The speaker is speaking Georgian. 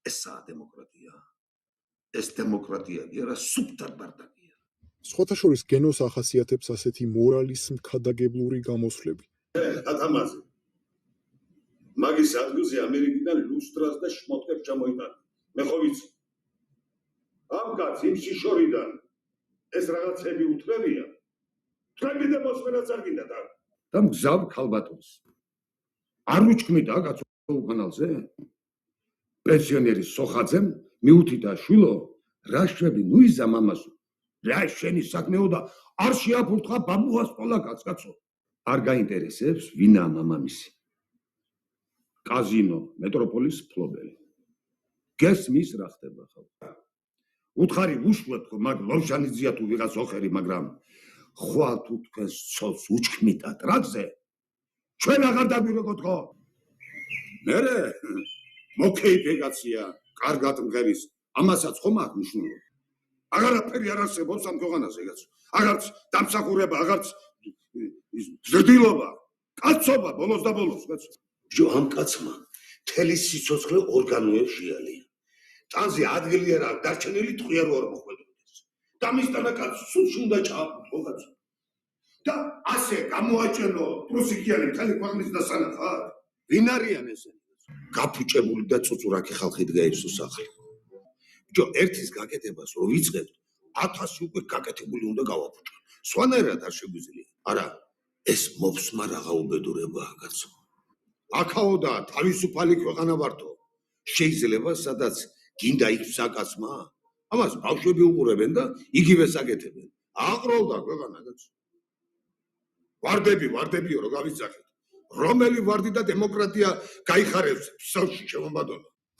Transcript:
ესაა დემოკრატია. ეს დემოკრატია კი არა, სუფთა ბარდაკია. სხვათა შორის გენოს ახასიათებს ასეთი მორალის მქადაგებლური გამოსვლები. ათამაზე. მაგის ადგილზე ამერიკიდან ლუსტრას და შმოტკებს ჩამოიტანა. მე ხო ვიცი. ამ კაცს იმ შიშორიდან ეს რაღაცები უთრევია. თქვენი და მოსმენაც არ გინდა და მგზავ ქალბატონს. არ უჩქმიდა კაცო უკანალზე? პენსიონერის სოხაძემ მიუთიტა შვილო, რა შვები ნუიზა მამასო. რა შენი საქმეო და არ შეაფურთხა ბამბუას ყოლა კაცო. არ გაინტერესებს ვინაა მამამისი. კაზინო მეტროპოლის ფლობელი. გესმის რა ხდება ხალხო. უთხარი უშუალოდ მაგ ლოვშანიძია თუ ვიღაც ოხერი, მაგრამ ხვალ თუ თქვენს ცოლს უჩქმიდა ტრაკზე, ჩვენ აღარ დაგვირეკოთ ხო? მერე მოკეიფიკაცია, კარგად მღერის, ამასაც ხომ აქვს მნიშვნელობა. აღარაფერი არ არსებობს ამ ქვეყანაზე, კაცო. აღარც დამსახურება, აღარც ზრდილობა, კაცობა ბოლოს და ბოლოს, კაცო. ჯო ამ კაცმა მთელი სიცოცხლე ორგანოებს შეალია. ტანზე ადგილი არ აქვს დარჩენილი ტყვია რო არ მოხვედროდეს. და მისთანა კაცს სულში უნდა ჩააფუთო, კაცო. და ასე გამოაჭენო პრუსიკიანი მთელი ქვეყნის დასანახად. ვინ არიან ესენი? გაფუჭებული და წუწურაკი ხალხი დგაებს უსახლი. ჯო ერთის გაკეთებას რო ვიწყებთ, 1000 უკვე გაკეთებული უნდა გავაფუჭო. სხვანაირად არ შეგვიძლია. არა, ეს მოფსმა რაღა უბედურებაა, კაცო. აქაო და თავისუფალი ქვეყანა ვართო. შეიძლება სადაც გინდა იქ საკაცმა, ამას ბავშვები უყურებენ და იგივე საკეთებენ. აყროლდა ქვეყანა, კაცო. ვარდებიო, რო გავიძახეთ. რომელი ვარდი და დემოკრატია გაიხარებს ფსალში შემომბადონა.